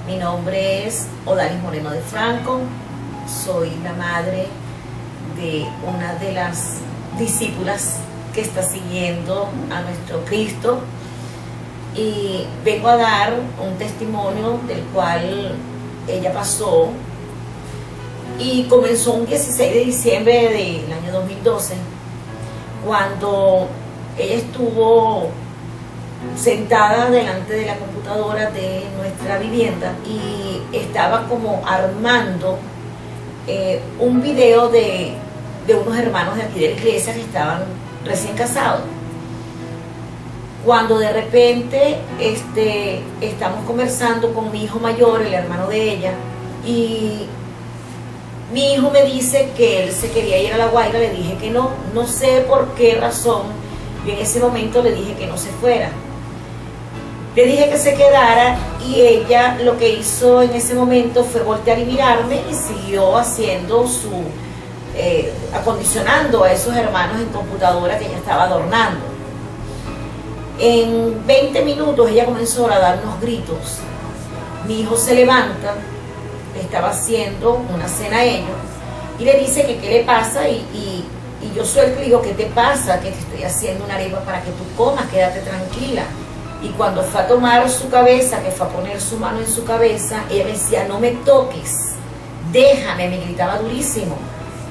Mi nombre es Odalis Moreno de Franco, soy la madre de una de las discípulas que está siguiendo a nuestro Cristo y vengo a dar un testimonio del cual ella pasó y comenzó un 16 de diciembre del año 2012 cuando ella estuvo sentada delante de la computadora de nuestra vivienda y estaba como armando un video de unos hermanos de aquí de la iglesia que estaban recién casados. Cuando de repente estamos conversando con mi hijo mayor, el hermano de ella, y mi hijo me dice que él se quería ir a La Guaira. Le dije que no sé por qué razón. Yo en ese momento le dije que no se fuera. Le dije que se quedara y ella lo que hizo en ese momento fue voltear y mirarme y siguió haciendo acondicionando a esos hermanos en computadora que ella estaba adornando. En 20 minutos ella comenzó a dar unos gritos. Mi hijo se levanta, estaba haciendo una cena a ellos y le dice que qué le pasa y yo suelto y digo, ¿qué te pasa? Que te estoy haciendo una arepa para que tú comas, quédate tranquila. Y cuando fue a tomar su cabeza, que fue a poner su mano en su cabeza, ella me decía, no me toques, déjame, me gritaba durísimo.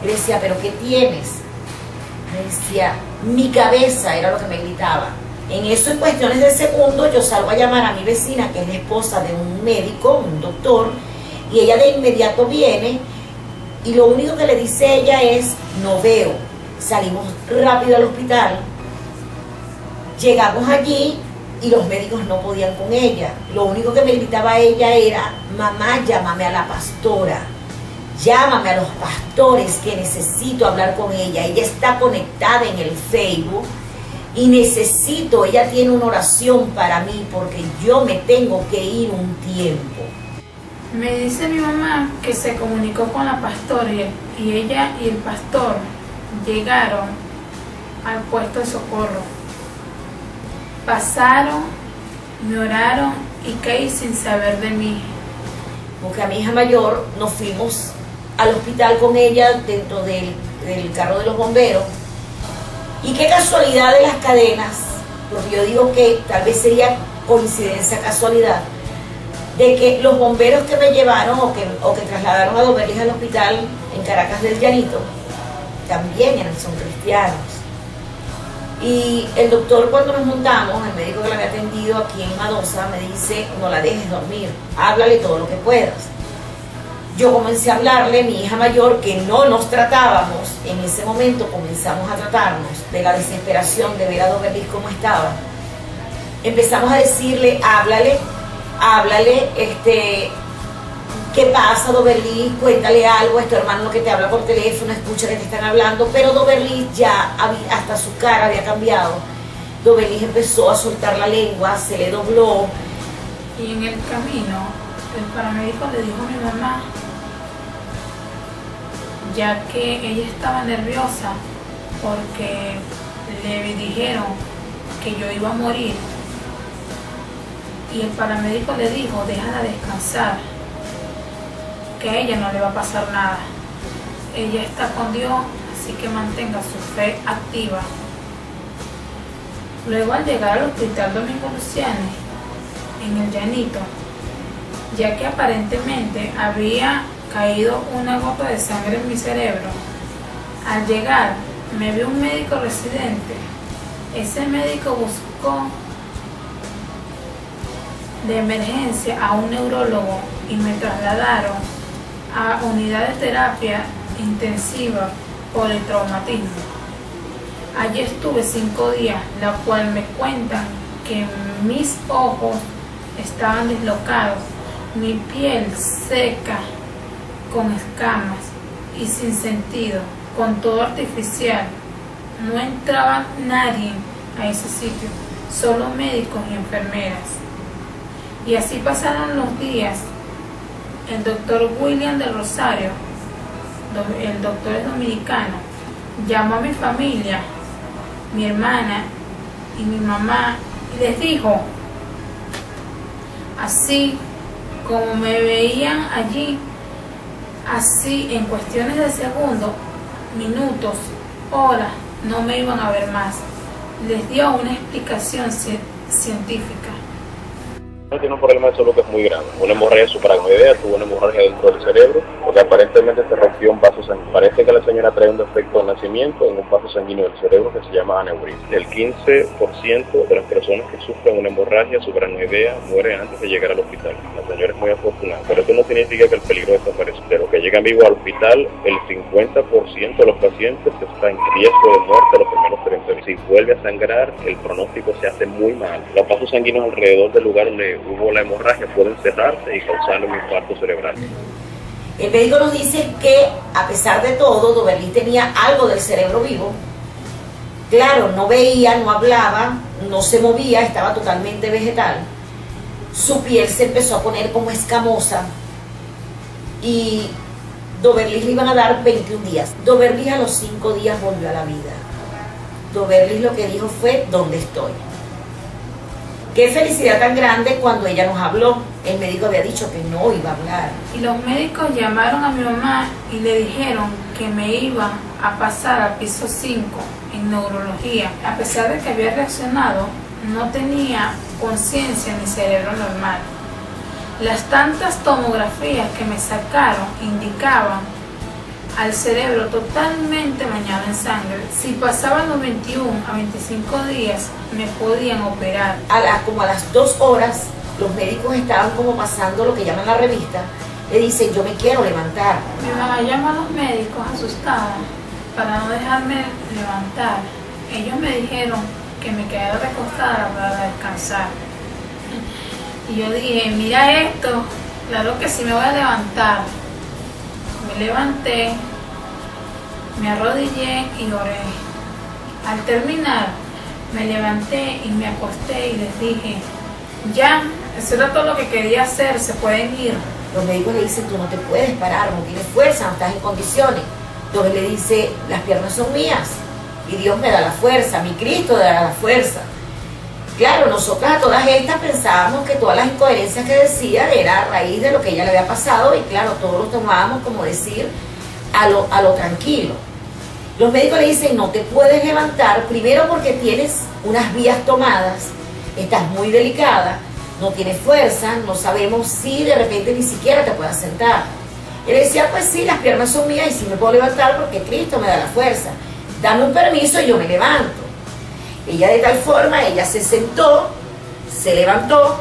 Yo le decía, ¿pero qué tienes? Me decía, mi cabeza, era lo que me gritaba. En eso, en cuestiones de segundos, yo salgo a llamar a mi vecina, que es la esposa de un médico, un doctor, y ella de inmediato viene, y lo único que le dice ella es, no veo. Salimos rápido al hospital, llegamos allí, y los médicos no podían con ella. Lo único que me gritaba ella era, mamá, llámame a la pastora, llámame a los pastores que necesito hablar con ella. Ella está conectada en el Facebook y ella tiene una oración para mí porque yo me tengo que ir un tiempo. Me dice mi mamá que se comunicó con la pastora y ella y el pastor llegaron al puesto de socorro. Pasaron, me oraron y caí sin saber de mí. Porque a mi hija mayor nos fuimos al hospital con ella dentro del carro de los bomberos. Y qué casualidad de las cadenas, porque yo digo que tal vez sería coincidencia, casualidad, de que los bomberos que me llevaron o que trasladaron a Doberlis al hospital en Caracas del Llanito, también son cristianos. Y el doctor, cuando nos montamos, el médico que la había atendido aquí en Madosa, me dice, no la dejes dormir, háblale todo lo que puedas. Yo comencé a hablarle, mi hija mayor, que no nos tratábamos, en ese momento comenzamos a tratarnos, de la desesperación de ver a Doberlis cómo estaba. Empezamos a decirle, háblale, ¿qué pasa, Doberlis? Cuéntale algo, es tu hermano que te habla por teléfono, escucha que te están hablando. Pero Doberlis ya, hasta su cara había cambiado. Doberlis empezó a soltar la lengua, se le dobló. Y en el camino, el paramédico le dijo a mi mamá, ya que ella estaba nerviosa porque le dijeron que yo iba a morir. Y el paramédico le dijo, déjala descansar, que a ella no le va a pasar nada. Ella está con Dios, así que mantenga su fe activa. Luego, al llegar al hospital Domingo Luciani, en el Llanito, ya que aparentemente había caído una gota de sangre en mi cerebro, al llegar me vio un médico residente. Ese médico buscó de emergencia a un neurólogo y me trasladaron a unidad de terapia intensiva por el traumatismo. Allí estuve 5 días, la cual me cuentan que mis ojos estaban dislocados, mi piel seca, con escamas y sin sentido, con todo artificial. No entraba nadie a ese sitio, solo médicos y enfermeras. Y así pasaron los días. El doctor William del Rosario, el doctor es dominicano, llamó a mi familia, mi hermana y mi mamá, y les dijo, así como me veían allí, así en cuestiones de segundos, minutos, horas, no me iban a ver más. Les dio una explicación científica. Tiene un problema de salud que es muy grande, una hemorragia supraranoidea, tuvo una hemorragia dentro del cerebro, porque aparentemente se rompió un vaso sanguíneo. Parece que la señora trae un defecto de nacimiento en un vaso sanguíneo del cerebro que se llama aneurisma. El 15% de las personas que sufren una hemorragia supraranoidea mueren antes de llegar al hospital. La señora es muy afortunada, pero esto no significa que el peligro desaparezca. De los que llegan vivos al hospital, el 50% de los pacientes están en riesgo de muerte los primeros 30 días. Si vuelve a sangrar, el pronóstico se hace muy mal. Los vasos sanguíneos alrededor del lugar donde hubo la hemorragia pueden cerrarse y causarle un infarto cerebral. El médico nos dice que, a pesar de todo, Doberlis tenía algo del cerebro vivo. Claro, no veía, no hablaba, no se movía, estaba totalmente vegetal. Su piel se empezó a poner como escamosa y Doberlis le iban a dar 21 días. Doberlis a los 5 días volvió a la vida. Doberlis lo que dijo fue: ¿dónde estoy? Qué felicidad tan grande cuando ella nos habló. El médico había dicho que no iba a hablar. Y los médicos llamaron a mi mamá y le dijeron que me iba a pasar al piso 5 en neurología. A pesar de que había reaccionado, no tenía conciencia ni cerebro normal. Las tantas tomografías que me sacaron indicaban al cerebro totalmente bañado en sangre. Si pasaban los 21 a 25 días, me podían operar. Como a las 2 horas, los médicos estaban como pasando lo que llaman la revista. Le dicen: yo me quiero levantar. Mi mamá llamó a los médicos asustada para no dejarme levantar. Ellos me dijeron que me quedara recostada para descansar. Y yo dije: mira esto, claro que sí me voy a levantar. Me levanté, me arrodillé y oré. Al terminar, me levanté y me acosté y les dije: ya, eso era todo lo que quería hacer, se pueden ir. Los médicos le dicen: tú no te puedes parar, no tienes fuerza, no estás en condiciones. Entonces le dice: las piernas son mías y Dios me da la fuerza, mi Cristo me da la fuerza. Claro, nosotras a todas estas pensábamos que todas las incoherencias que decía era a raíz de lo que ella le había pasado, y claro, todos lo tomábamos como decir a lo tranquilo. Los médicos le dicen: no te puedes levantar, primero porque tienes unas vías tomadas, estás muy delicada, no tienes fuerza, no sabemos si de repente ni siquiera te puedas sentar. Él decía: pues sí, las piernas son mías y sí me puedo levantar porque Cristo me da la fuerza, dame un permiso y yo me levanto. Ella de tal forma, ella se sentó, se levantó,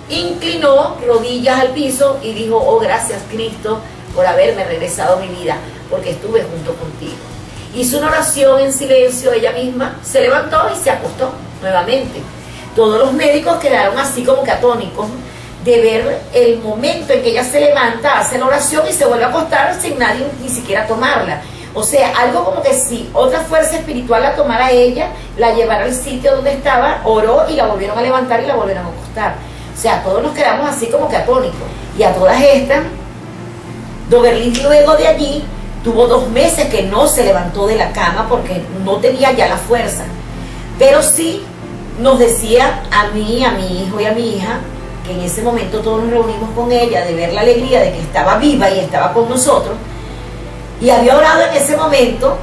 inclinó rodillas al piso y dijo: oh, gracias Cristo por haberme regresado mi vida, porque estuve junto contigo. Hizo una oración en silencio ella misma, se levantó y se acostó nuevamente. Todos los médicos quedaron así como que atónicos de ver el momento en que ella se levanta, hace la oración y se vuelve a acostar sin nadie ni siquiera tomarla. O sea, algo como que si otra fuerza espiritual la tomara a ella, la llevara al sitio donde estaba, oró y la volvieron a levantar y la volvieron a acostar. O sea, todos nos quedamos así como que atónicos. Y a todas estas, Doberlis luego de allí tuvo 2 meses que no se levantó de la cama porque no tenía ya la fuerza. Pero sí nos decía a mí, a mi hijo y a mi hija, que en ese momento todos nos reunimos con ella de ver la alegría de que estaba viva y estaba con nosotros. Y había orado en ese momento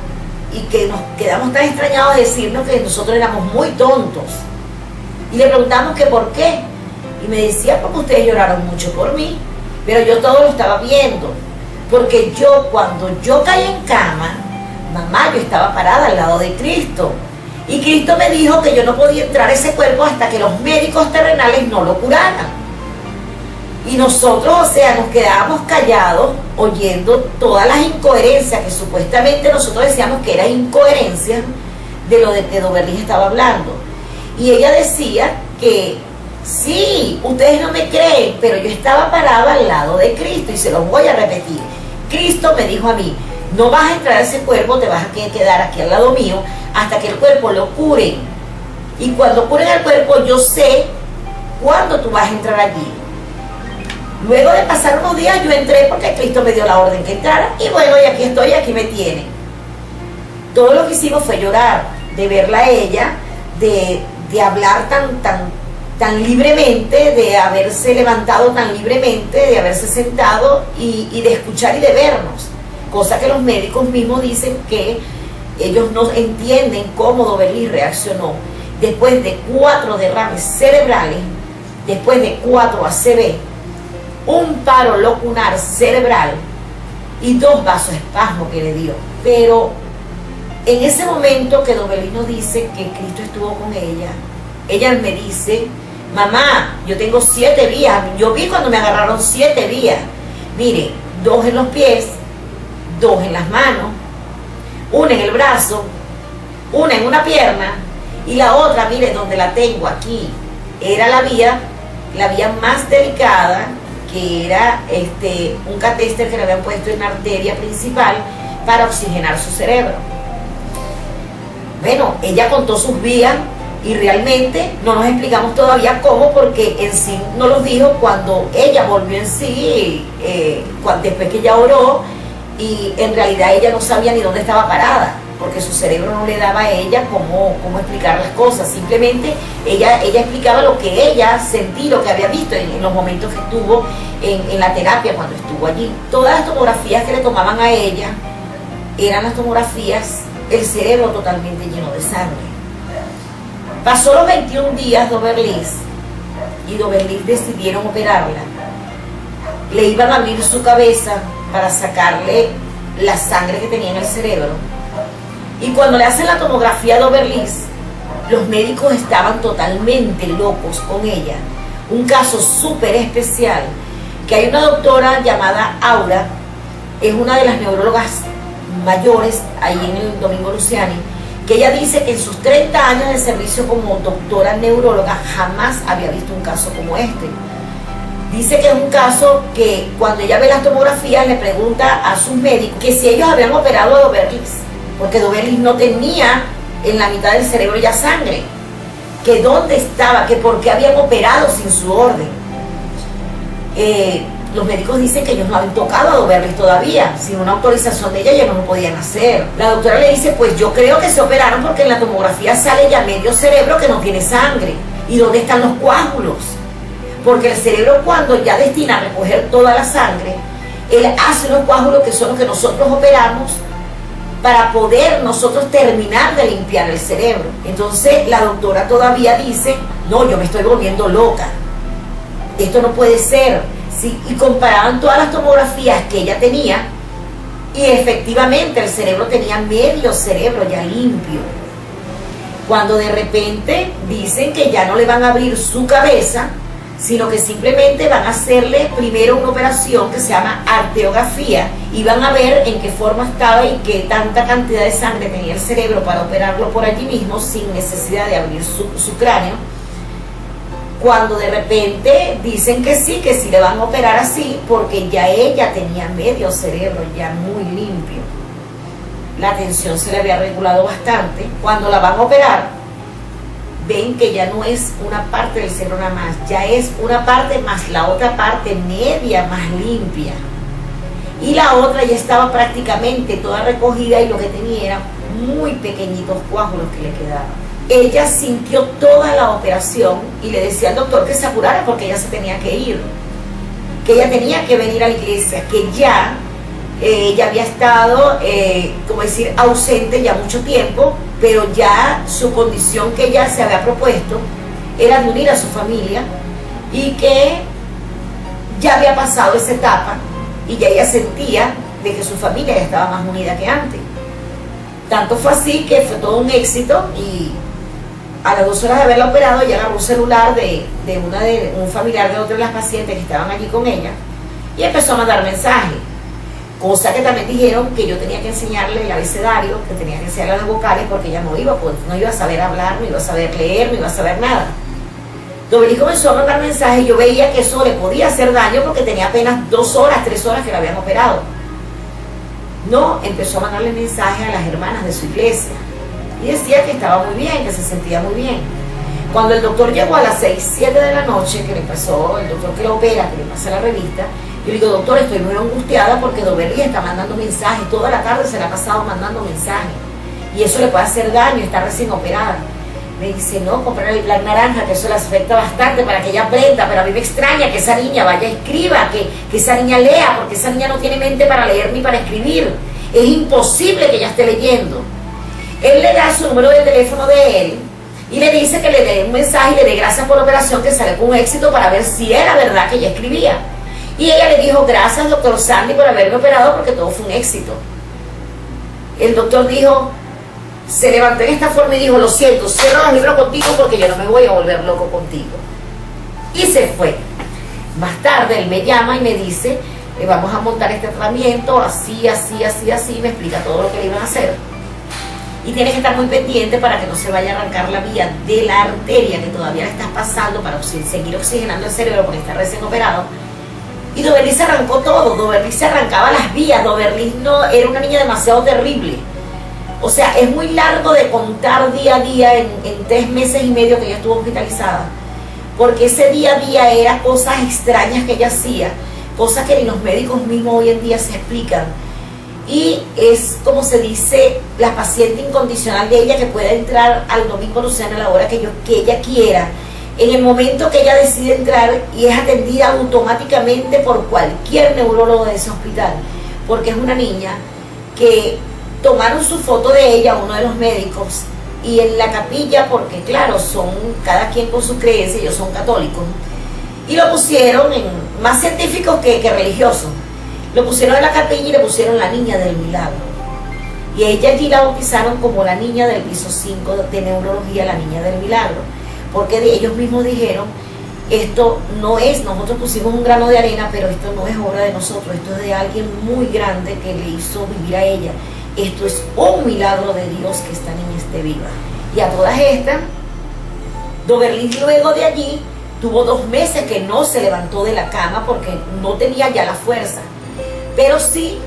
y que nos quedamos tan extrañados de decirnos que nosotros éramos muy tontos. Y le preguntamos que por qué. Y me decía: porque ustedes lloraron mucho por mí, pero yo todo lo estaba viendo. Porque yo, cuando yo caí en cama, mamá, yo estaba parada al lado de Cristo. Y Cristo me dijo que yo no podía entrar a ese cuerpo hasta que los médicos terrenales no lo curaran. Y nosotros, o sea, nos quedábamos callados oyendo todas las incoherencias que supuestamente nosotros decíamos que eran incoherencias de lo de que Doberlis estaba hablando. Y ella decía que sí, ustedes no me creen, pero yo estaba parada al lado de Cristo, y se los voy a repetir. Cristo me dijo a mí: no vas a entrar a ese cuerpo, te vas a quedar aquí al lado mío hasta que el cuerpo lo curen. Y cuando curen el cuerpo, yo sé cuándo tú vas a entrar allí. Luego de pasar unos días, yo entré porque Cristo me dio la orden que entrara, y bueno, y aquí estoy, aquí me tienen. Todo lo que hicimos fue llorar, de verla a ella, de hablar tan tan libremente, de haberse levantado tan libremente, de haberse sentado y de escuchar y de vernos, cosa que los médicos mismos dicen que ellos no entienden cómo Doberlis reaccionó después de 4 derrames cerebrales, después de 4 ACV, un paro locular cerebral y 2 vasoespasmos que le dio. Pero en ese momento que Doberlis nos dice que Cristo estuvo con ella me dice: mamá, yo tengo 7 vías. Yo vi cuando me agarraron 7 vías. Mire, 2 en los pies, 2 en las manos, 1 en el brazo, 1 en una pierna y la otra, mire, donde la tengo aquí, era la vía más delicada, que era un catéter que le habían puesto en la arteria principal para oxigenar su cerebro. Bueno, ella contó sus vías y realmente no nos explicamos todavía cómo, porque en sí no los dijo cuando ella volvió en sí, después que ella oró, y en realidad ella no sabía ni dónde estaba parada, porque su cerebro no le daba a ella cómo explicar las cosas. Simplemente ella explicaba lo que ella sentía, lo que había visto en los momentos que estuvo en la terapia, cuando estuvo allí. Todas las tomografías que le tomaban a ella eran las tomografías, el cerebro totalmente lleno de sangre. Pasó los 21 días Doberlis y Doberlis decidieron operarla. Le iban a abrir su cabeza para sacarle la sangre que tenía en el cerebro. Y cuando le hacen la tomografía a Doberlis, los médicos estaban totalmente locos con ella. Un caso súper especial, que hay una doctora llamada Aura, es una de las neurólogas mayores ahí en el Domingo Luciani, que ella dice que en sus 30 años de servicio como doctora neuróloga jamás había visto un caso como este. Dice que es un caso que cuando ella ve las tomografías le pregunta a sus médicos que si ellos habían operado a Doberlis, porque Doberlis no tenía en la mitad del cerebro ya sangre, que dónde estaba, que por qué habían operado sin su orden. Los médicos dicen que ellos no habían tocado a Doberlis todavía, sin una autorización de ella ellos no lo podían hacer. La doctora le dice: pues yo creo que se operaron porque en la tomografía sale ya medio cerebro que no tiene sangre. ¿Y dónde están los coágulos? Porque el cerebro, cuando ya destina a recoger toda la sangre, él hace los coágulos, que son los que nosotros operamos para poder nosotros terminar de limpiar el cerebro. Entonces la doctora todavía dice: no, yo me estoy volviendo loca, esto no puede ser. Sí, y comparaban todas las tomografías que ella tenía y efectivamente el cerebro tenía medio cerebro ya limpio. Cuando de repente dicen que ya no le van a abrir su cabeza, sino que simplemente van a hacerle primero una operación que se llama arteriografía y van a ver en qué forma estaba y qué tanta cantidad de sangre tenía el cerebro para operarlo por allí mismo sin necesidad de abrir su cráneo. Cuando de repente dicen que sí le van a operar así, porque ya ella tenía medio cerebro ya muy limpio, la tensión se le había regulado bastante. Cuando la van a operar, ven que ya no es una parte del cerebro nada más, ya es una parte más la otra parte media más limpia, y la otra ya estaba prácticamente toda recogida y lo que tenía era muy pequeñitos coágulos que le quedaban. Ella sintió toda la operación y le decía al doctor que se apurara porque ella se tenía que ir, que ella tenía que venir a la iglesia, que ya ella había estado, como decir, ausente ya mucho tiempo, pero ya su condición que ella se había propuesto era de unir a su familia y que ya había pasado esa etapa y ya ella sentía de que su familia ya estaba más unida que antes. Tanto fue así que fue todo un éxito, y a las 2 horas de haberla operado ella agarró un celular de un familiar de otra de las pacientes que estaban allí con ella y empezó a mandar mensajes. Cosa que también dijeron que yo tenía que enseñarle el abecedario, que tenía que enseñarle las vocales, porque ella no iba a saber hablar, no iba a saber leer, no iba a saber nada. Doberlis comenzó a mandar mensajes y yo veía que eso le podía hacer daño porque tenía apenas 2 horas, 3 horas que la habían operado. No, empezó a mandarle mensajes a las hermanas de su iglesia y decía que estaba muy bien, que se sentía muy bien. Cuando el doctor llegó a las 6, 7 de la noche, que le pasó, el doctor que lo opera, que le pasa la revista, yo le digo: doctor, estoy muy angustiada porque Doberlis está mandando mensajes, toda la tarde se la ha pasado mandando mensajes y eso le puede hacer daño, está recién operada. Me dice, no, comprar el plan naranja, que eso le afecta bastante para que ella aprenda, pero a mí me extraña que esa niña vaya, escriba, que esa niña lea, porque esa niña no tiene mente para leer ni para escribir. Es imposible que ella esté leyendo. Él le da su número de teléfono de él y le dice que le dé un mensaje y le dé gracias por la operación, que sale con éxito, para ver si era verdad que ella escribía. Y ella le dijo, gracias doctor Sandy por haberme operado, porque todo fue un éxito. El doctor dijo, se levantó en esta forma y dijo, lo siento, cierro los libros contigo porque yo no me voy a volver loco contigo. Y se fue. Más tarde él me llama y me dice, vamos a montar este tratamiento, así, así, así, así, me explica todo lo que le iban a hacer. Y tienes que estar muy pendiente para que no se vaya a arrancar la vía de la arteria que todavía le estás pasando para seguir oxigenando el cerebro porque está recién operado. Y Doberlis se arrancó todo, Doberlis se arrancaba las vías, Doberlis no, era una niña demasiado terrible. O sea, es muy largo de contar día a día en 3 meses y medio que ella estuvo hospitalizada, porque ese día a día era cosas extrañas que ella hacía, cosas que ni los médicos mismos hoy en día se explican. Y es, como se dice, la paciente incondicional de ella, que pueda entrar al domingo Luciana a la hora que ella quiera, en el momento que ella decide entrar, y es atendida automáticamente por cualquier neurólogo de ese hospital, porque es una niña que tomaron su foto de ella, uno de los médicos, y en la capilla, porque claro, son cada quien con su creencia, ellos son católicos, y lo pusieron más científicos que religiosos. Lo pusieron en la capilla y le pusieron la niña del milagro. Y ella allí la bautizaron como la niña del piso 5 de neurología, la niña del milagro. Porque ellos mismos dijeron, esto no es, nosotros pusimos un grano de arena, pero esto no es obra de nosotros, esto es de alguien muy grande que le hizo vivir a ella. Esto es un milagro de Dios que esta niña esté viva. Y a todas estas, Doberlis luego de allí tuvo 2 meses que no se levantó de la cama porque no tenía ya la fuerza. Pero sí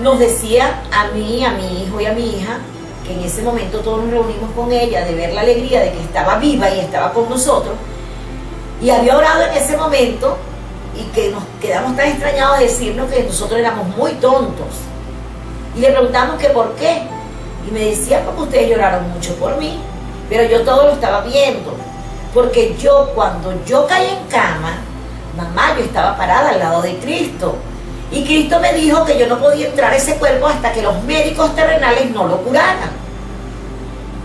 nos decía a mí, a mi hijo y a mi hija, que en ese momento todos nos reunimos con ella, de ver la alegría de que estaba viva y estaba con nosotros, y había orado en ese momento, y que nos quedamos tan extrañados de decirnos que nosotros éramos muy tontos. Y le preguntamos que por qué, y me decía, porque ustedes lloraron mucho por mí, pero yo todo lo estaba viendo, porque yo, cuando yo caí en cama, mamá, yo estaba parada al lado de Cristo, y Cristo me dijo que yo no podía entrar a ese cuerpo hasta que los médicos terrenales no lo curaran.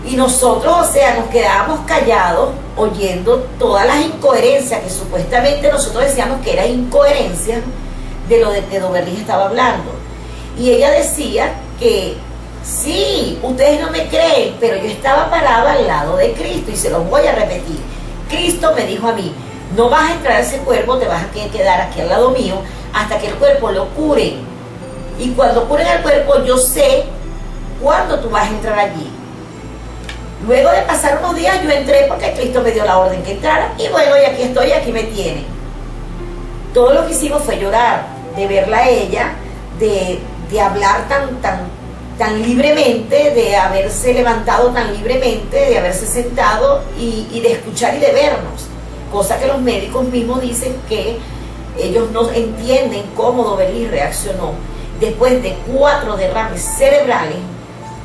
Y nosotros, o sea, nos quedábamos callados oyendo todas las incoherencias que supuestamente nosotros decíamos que era incoherencia de lo de que Doberlis estaba hablando. Y ella decía que sí, ustedes no me creen, pero yo estaba parada al lado de Cristo, y se los voy a repetir. Cristo me dijo a mí, no vas a entrar a ese cuerpo, te vas a quedar aquí al lado mío hasta que el cuerpo lo curen. Y cuando curen el cuerpo, yo sé cuándo tú vas a entrar allí. Luego de pasar unos días, yo entré porque Cristo me dio la orden que entrara, y bueno, y aquí estoy, aquí me tienen. Todo lo que hicimos fue llorar, de verla a ella, de hablar tan libremente, de haberse levantado tan libremente, de haberse sentado y de escuchar y de vernos. Cosa que los médicos mismos dicen que ellos no entienden cómo Doberlis reaccionó. Después de 4 derrames cerebrales,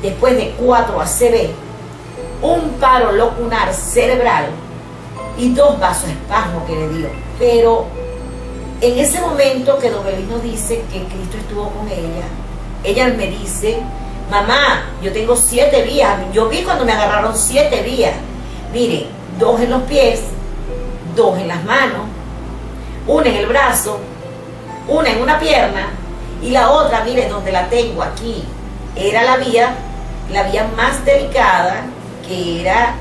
después de 4 ACV, un paro locular cerebral y 2 vasoespasmos que le dio. Pero en ese momento que Doberlis nos dice que Cristo estuvo con ella me dice, mamá, yo tengo 7 vías. Yo vi cuando me agarraron 7 vías. Mire, 2 en los pies, 2 en las manos, 1 en el brazo, 1 en una pierna, y la otra, mire, donde la tengo aquí, era la vía más delicada, que era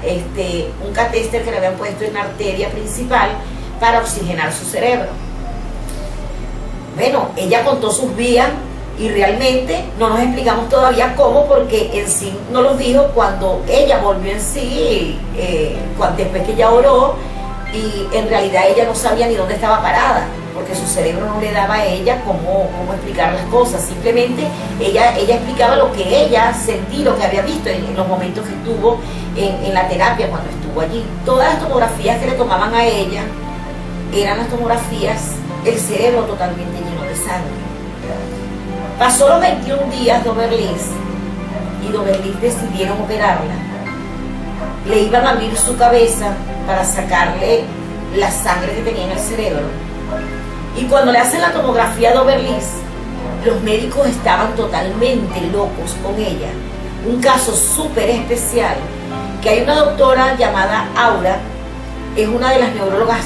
un catéter que le habían puesto en la arteria principal para oxigenar su cerebro. Bueno, ella contó sus vías y realmente no nos explicamos todavía cómo, porque en sí no los dijo cuando ella volvió en sí, después que ella oró, y en realidad ella no sabía ni dónde estaba parada, porque su cerebro no le daba a ella cómo explicar las cosas. Simplemente ella explicaba lo que ella sentía, lo que había visto en los momentos que estuvo en la terapia, cuando estuvo allí. Todas las tomografías que le tomaban a ella eran las tomografías, el cerebro totalmente lleno de sangre. Pasó los 21 días Doberlis, y Doberlis decidieron operarla. le iban a abrir su cabeza para sacarle la sangre que tenía en el cerebro. Y cuando le hacen la tomografía de Oberlis, los médicos estaban totalmente locos con ella. Un caso súper especial, que hay una doctora llamada Aura, es una de las neurólogas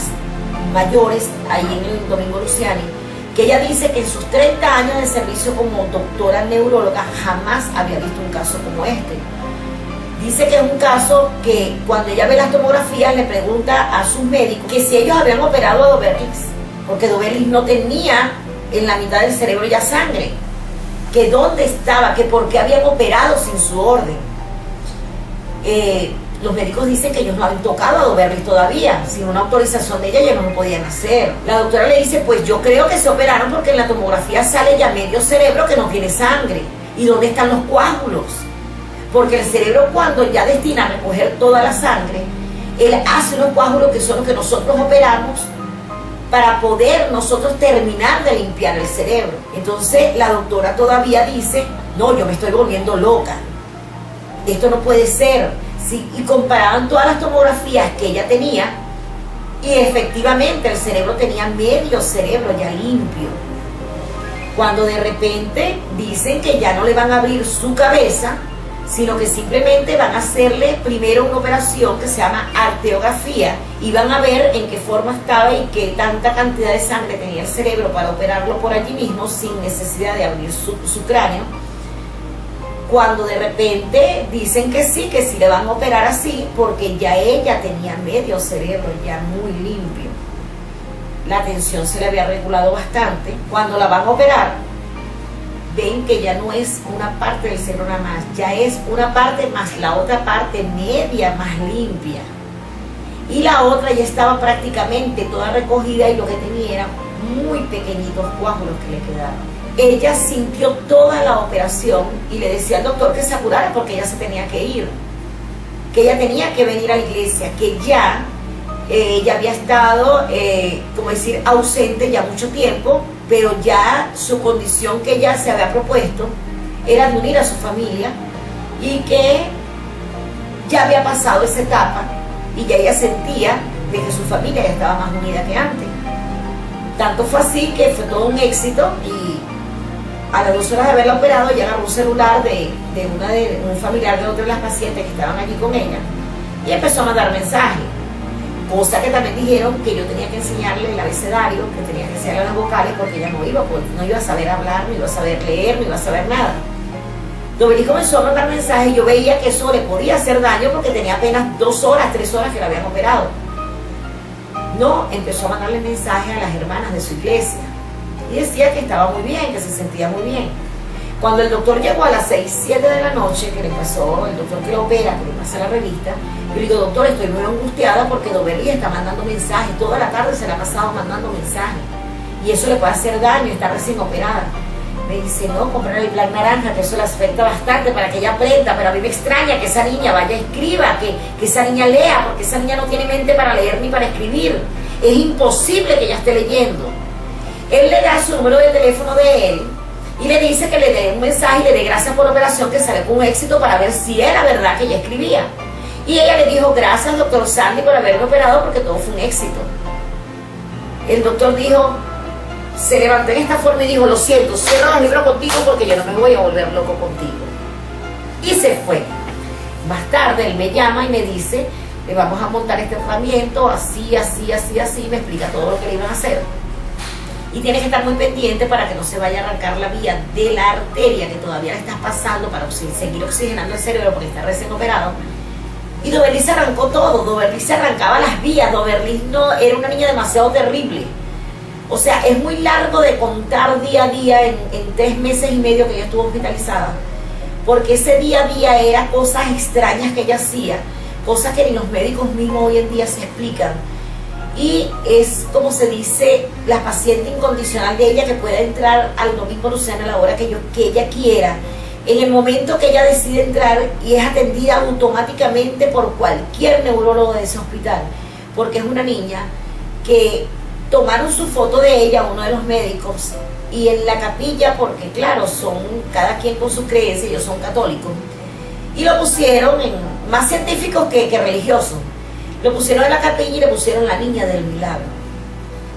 mayores ahí en el Domingo Luciani, que ella dice que en sus 30 años de servicio como doctora neuróloga jamás había visto un caso como este. Dice que es un caso que cuando ella ve las tomografías le pregunta a sus médicos que si ellos habían operado a Doberlis, porque Doberlis no tenía en la mitad del cerebro ya sangre, que dónde estaba, que por qué habían operado sin su orden. Los médicos dicen que ellos no habían tocado a Doberlis todavía, sin una autorización de ella ellos no lo podían hacer. La doctora le dice, pues yo creo que se operaron porque en la tomografía sale ya medio cerebro que no tiene sangre. ¿Y dónde están los coágulos? Porque el cerebro, cuando ya destina a recoger toda la sangre, él hace unos coágulos que son los que nosotros operamos para poder nosotros terminar de limpiar el cerebro. Entonces la doctora todavía dice, no, yo me estoy volviendo loca, esto no puede ser. Sí, y comparaban todas las tomografías que ella tenía y efectivamente el cerebro tenía medio cerebro ya limpio. Cuando de repente dicen que ya no le van a abrir su cabeza, sino que simplemente van a hacerle primero una operación que se llama arteriografía y van a ver en qué forma estaba y qué tanta cantidad de sangre tenía el cerebro para operarlo por allí mismo sin necesidad de abrir su cráneo. Cuando de repente dicen que sí le van a operar así porque ya ella tenía medio cerebro ya muy limpio, la tensión se le había regulado bastante. Cuando la van a operar ven que ya no es una parte del cerebro nada más, ya es una parte más la otra parte media más limpia, y la otra ya estaba prácticamente toda recogida y lo que tenía eran muy pequeñitos coágulos que le quedaban. Ella sintió toda la operación y le decía al doctor que se apurara porque ella se tenía que ir, que ella tenía que venir a la iglesia, que ya ella había estado, como decir, ausente ya mucho tiempo, pero ya su condición que ella se había propuesto era de unir a su familia y que ya había pasado esa etapa y ya ella sentía de que su familia ya estaba más unida que antes. Tanto fue así que fue todo un éxito y a las 2 horas de haberla operado, ella agarró un celular de un familiar de otra de las pacientes que estaban allí con ella y empezó a mandar mensajes, cosa que también dijeron que yo tenía que enseñarle el abecedario, que tenía que enseñarle las vocales porque ella no iba a saber hablar, no iba a saber leer, no iba a saber nada. Doberlis comenzó a mandar mensajes y yo veía que eso le podía hacer daño porque tenía apenas 2 horas, 3 horas que la habían operado. No, empezó a mandarle mensajes a las hermanas de su iglesia y decía que estaba muy bien, que se sentía muy bien. Cuando el doctor llegó a las 6, 7 de la noche, que le pasó, el doctor que lo opera, que le pasa la revista, yo le digo, doctor, estoy muy angustiada porque Doberlis está mandando mensajes, toda la tarde se la ha pasado mandando mensajes y eso le puede hacer daño, está recién operada. Me dice, no, comprar el plan naranja, que eso le afecta bastante para que ella aprenda, pero a mí me extraña que esa niña vaya, escriba, que esa niña lea, porque esa niña no tiene mente para leer ni para escribir. Es imposible que ella esté leyendo. Él le da su número de teléfono de él y le dice que le dé un mensaje y le dé gracias por la operación, que salió con éxito, para ver si era verdad que ella escribía. Y ella le dijo, gracias doctor Sandy por haberme operado porque todo fue un éxito. El doctor dijo, se levantó en esta forma y dijo, lo siento, cierro los libros contigo porque yo no me voy a volver loco contigo. Y se fue. Más tarde él me llama y me dice, le vamos a montar este tratamiento, así, así, así, así, me explica todo lo que le iban a hacer. Y tienes que estar muy pendiente para que no se vaya a arrancar la vía de la arteria que todavía le estás pasando para seguir oxigenando el cerebro porque está recién operado. Y Doberlis se arrancó todo, Doberlis se arrancaba las vías, Doberlis no, era una niña demasiado terrible. O sea, es muy largo de contar día a día en 3 meses y medio que ella estuvo hospitalizada, porque ese día a día era cosas extrañas que ella hacía, cosas que ni los médicos mismos hoy en día se explican. Y es, como se dice, la paciente incondicional de ella, que pueda entrar al Domingo Luciani a la hora que ella quiera, en el momento que ella decide entrar, y es atendida automáticamente por cualquier neurólogo de ese hospital, porque es una niña que tomaron su foto de ella, uno de los médicos, y en la capilla, porque claro, son cada quien con su creencia, ellos son católicos, y lo pusieron más científicos que religiosos. Lo pusieron en la capilla y le pusieron la niña del milagro.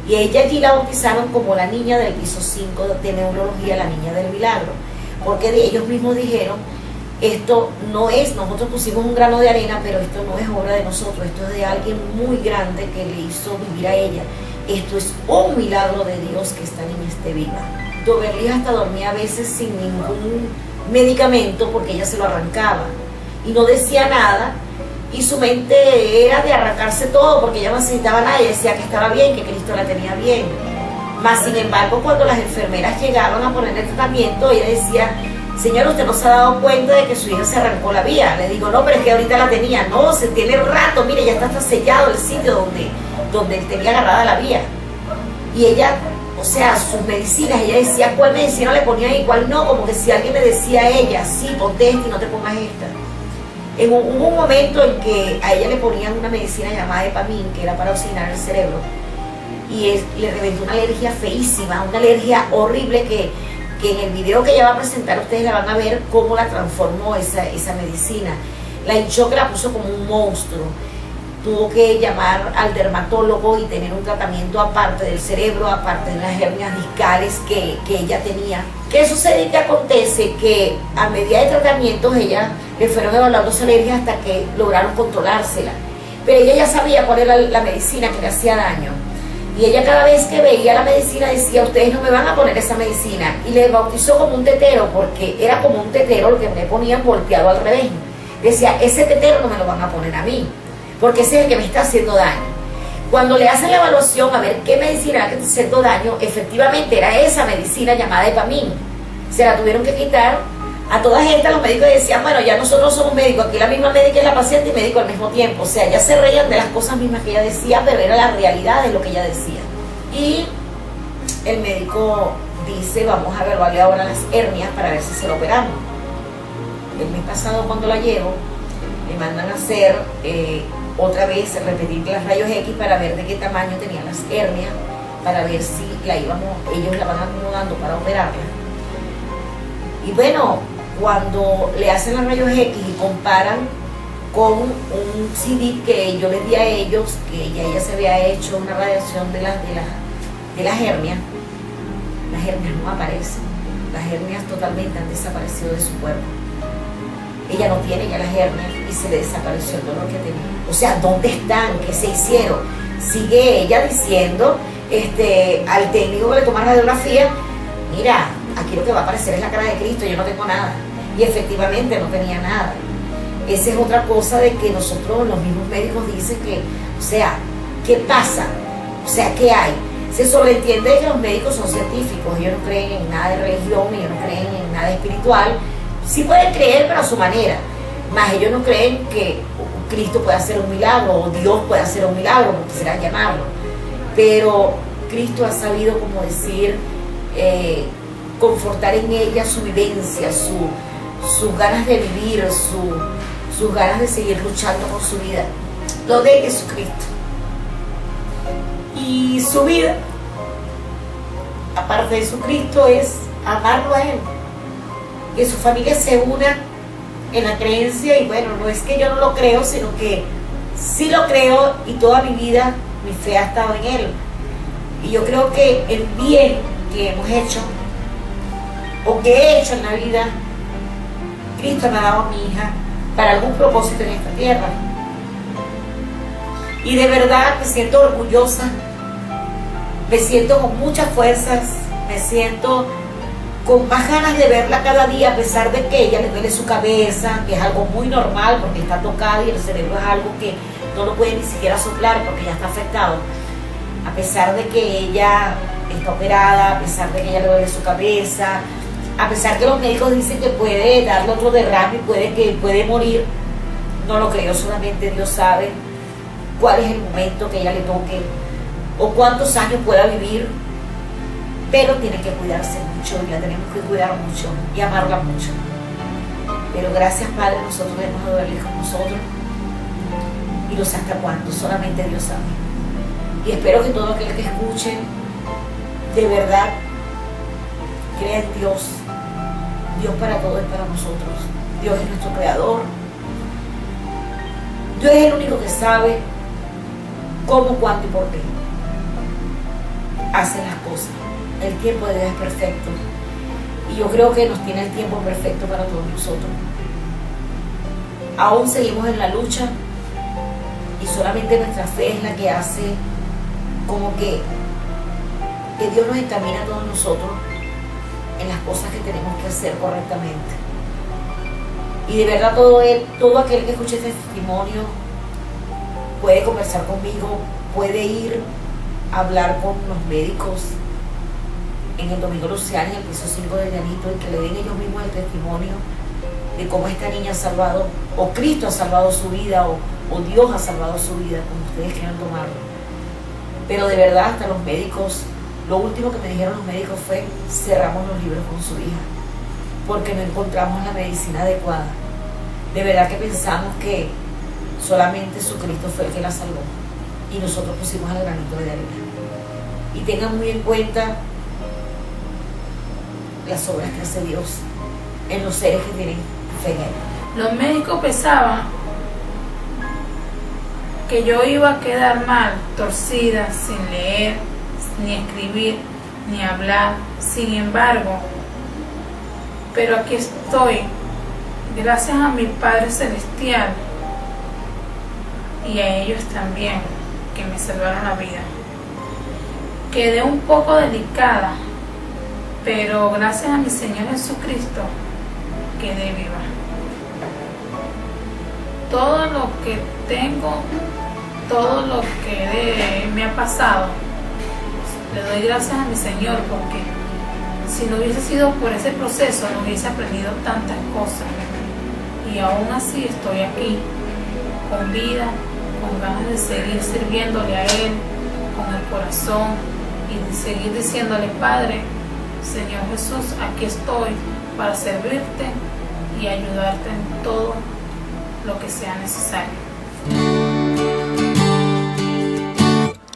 Y ella allí la bautizaron como la niña del piso 5 de neurología, la niña del milagro. Porque ellos mismos dijeron, esto no es, nosotros pusimos un grano de arena, pero esto no es obra de nosotros, esto es de alguien muy grande que le hizo vivir a ella. Esto es un milagro de Dios que esta niña esté viva. Doberly hasta dormía a veces sin ningún medicamento porque ella se lo arrancaba y no decía nada, y su mente era de arrancarse todo porque ella no necesitaba nada. Ella decía que estaba bien, que Cristo la tenía bien. Más sin embargo, cuando las enfermeras llegaban a poner el tratamiento, ella decía, señor, usted no se ha dado cuenta de que su hija se arrancó la vía. Le digo, no, pero es que ahorita la tenía. No, se tiene rato, mire, ya está sellado el sitio donde él tenía agarrada la vía. Y ella, o sea, sus medicinas, ella decía cuál medicina le ponía y cuál no, como que si alguien le decía a ella, sí, ponte esta y no te pongas esta. Hubo un momento en que a ella le ponían una medicina llamada Epamin, que era para oxigenar el cerebro, y le reventó una alergia feísima, una alergia horrible que en el video que ella va a presentar ustedes la van a ver cómo la transformó esa medicina. La hinchó, que la puso como un monstruo. Tuvo que llamar al dermatólogo y tener un tratamiento aparte del cerebro, aparte de las hernias discales que ella tenía. ¿Qué sucede y qué acontece? Que a medida de tratamientos ella le fueron evaluando su alergia hasta que lograron controlársela. Pero ella ya sabía cuál era la medicina que le hacía daño. Y ella cada vez que veía la medicina decía, ustedes no me van a poner esa medicina. Y le bautizó como un tetero, porque era como un tetero lo que me ponían volteado al revés. Decía, ese tetero no me lo van a poner a mí, porque ese es el que me está haciendo daño. Cuando le hacen la evaluación a ver qué medicina era que está haciendo daño, efectivamente era esa medicina llamada Epamin. Se la tuvieron que quitar. A todas estas los médicos decían, bueno, ya nosotros somos médicos, aquí la misma médica es la paciente y médico al mismo tiempo. O sea, ya se reían de las cosas mismas que ella decía, pero era la realidad de lo que ella decía. Y el médico dice, vamos a evaluarle ahora las hernias para ver si se lo operamos. El mes pasado, cuando la llevo, me mandan a hacer otra vez, repetir las rayos X para ver de qué tamaño tenían las hernias, para ver si ellos la van acomodando para operarla. Y bueno, cuando le hacen los rayos X y comparan con un CD que yo les di a ellos, que ella se había hecho una radiación de las hernias no aparecen. Las hernias totalmente han desaparecido de su cuerpo. Ella no tiene ya las hernias y se le desapareció el dolor que tenía. O sea, ¿dónde están? ¿Qué se hicieron? Sigue ella diciendo al técnico que le toma radiografía, mira, aquí lo que va a aparecer es la cara de Cristo, yo no tengo nada. Y efectivamente no tenía nada. Esa es otra cosa de que nosotros, los mismos médicos, dicen que, o sea, ¿qué pasa? O sea, ¿qué hay? Se sobreentiende que los médicos son científicos, ellos no creen en nada de religión, ellos no creen en nada espiritual. Sí pueden creer, pero a su manera. Más ellos no creen que Cristo pueda hacer un milagro, o Dios pueda hacer un milagro, como quisieran llamarlo. Pero Cristo ha sabido, como decir, confortar en ella su vivencia, sus ganas de vivir, sus ganas de seguir luchando por su vida. Lo de Jesucristo. Y su vida, aparte de Jesucristo, es amarlo a Él. Que su familia se una en la creencia, y bueno, no es que yo no lo creo, sino que sí lo creo, y toda mi vida mi fe ha estado en Él. Y yo creo que el bien que hemos hecho, o que he hecho en la vida, Cristo me ha dado a mi hija para algún propósito en esta tierra. Y de verdad me siento orgullosa, me siento con muchas fuerzas, me siento con más ganas de verla cada día, a pesar de que ella le duele su cabeza, que es algo muy normal porque está tocada y el cerebro es algo que no lo puede ni siquiera soplar porque ya está afectado. A pesar de que ella está operada, a pesar de que ella le duele su cabeza, a pesar que los médicos dicen que puede darle otro derrame, puede morir, no lo creo. Solamente Dios sabe cuál es el momento que ella le toque o cuántos años pueda vivir, pero tiene que cuidarse mucho y la tenemos que cuidar mucho y amarla mucho. Pero gracias, Padre, nosotros debemos adorarle con nosotros, y no sé hasta cuándo, solamente Dios sabe. Y espero que todo aquel que escuche de verdad crea en Dios. Dios para todo es para nosotros. Dios es nuestro creador. Dios es el único que sabe cómo, cuándo y por qué hace las cosas. El tiempo de Dios es perfecto. Y yo creo que nos tiene el tiempo perfecto para todos nosotros. Aún seguimos en la lucha y solamente nuestra fe es la que hace como que Dios nos encamina a todos nosotros en las cosas que tenemos que hacer correctamente. Y de verdad todo aquel que escuche este testimonio puede conversar conmigo, puede ir a hablar con los médicos en el Domingo Luciani, en el piso 5 de Llanito, y que le den ellos mismos el testimonio de cómo esta niña ha salvado, o Cristo ha salvado su vida, o Dios ha salvado su vida, como ustedes quieran tomarlo. Pero de verdad, hasta los médicos, lo último que me dijeron los médicos fue: cerramos los libros con su hija, porque no encontramos la medicina adecuada. De verdad que pensamos que solamente su Cristo fue el que la salvó, y nosotros pusimos el granito de arena. Y tengan muy en cuenta las obras que hace Dios en los seres que tienen fe en Él. Los médicos pensaban que yo iba a quedar mal, torcida, sin leer, ni escribir, ni hablar. Sin embargo, pero aquí estoy, gracias a mi Padre Celestial y a ellos también, que me salvaron la vida. Quedé un poco delicada, pero gracias a mi Señor Jesucristo quedé viva. Todo lo que tengo, todo lo que me ha pasado, le doy gracias a mi Señor, porque si no hubiese sido por ese proceso no hubiese aprendido tantas cosas. Y aún así estoy aquí, con vida, con ganas de seguir sirviéndole a Él, con el corazón, y de seguir diciéndole: Padre, Señor Jesús, aquí estoy para servirte y ayudarte en todo lo que sea necesario.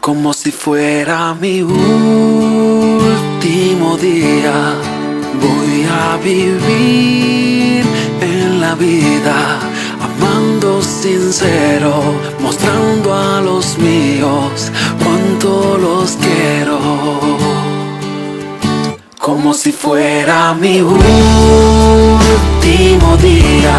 Como si fuera mi último día, voy a vivir en la vida, amando sincero, mostrando a los míos cuánto los quiero. Como si fuera mi último día,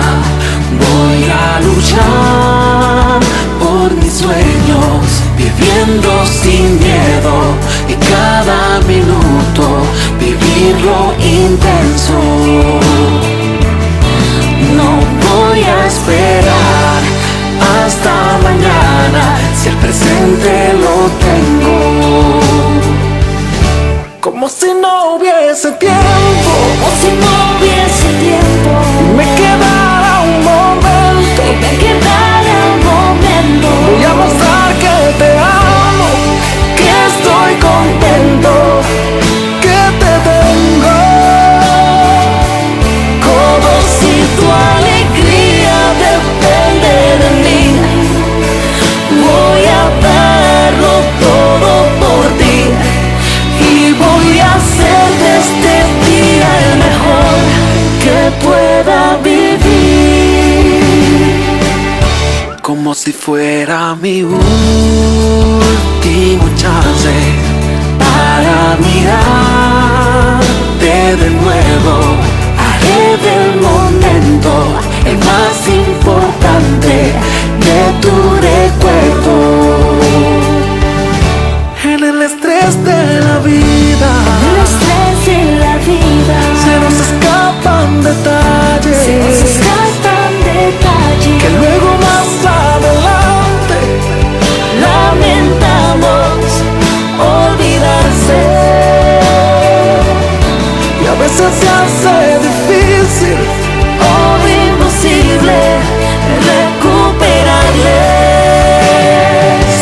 voy a luchar por mis sueños, viviendo sin miedo, y cada minuto vivirlo intenso. No voy a esperar hasta mañana, si el presente lo tengo. Como si no hubiese tiempo, como si no hubiese tiempo, me quedara un momento, me quedara un momento. voy a mostrar que te amo, que estoy contento, que te tengo. como si tu alegría depende de mí. Voy a darlo todo por ti, y voy a hacer de este día el mejor que pueda vivir. Como si fuera mi último chance para mirarte de nuevo. Haré del momento el más importante de tu recuerdo. En el estrés de la vida, El estrés de la vida, se nos escapan detalles, se nos escapan detalles que luego más adelante lamentamos olvidarse. y a veces se hace difícil O imposible recuperarles.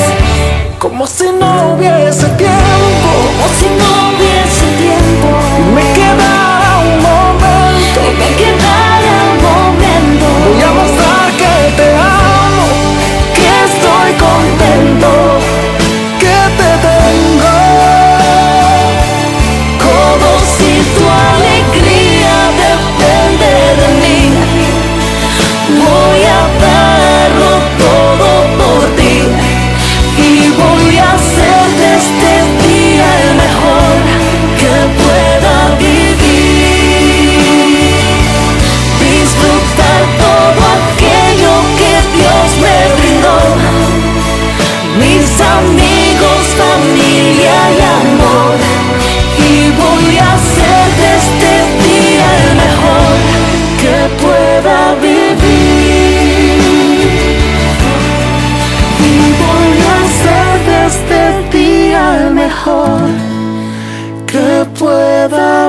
como si no hubiese tiempo, Como si no hubiese tiempo, me quedara un momento, me quedara un momento. voy a mostrar que te amo, que estoy contento, que te tengo. como si tu alegría depende que pueda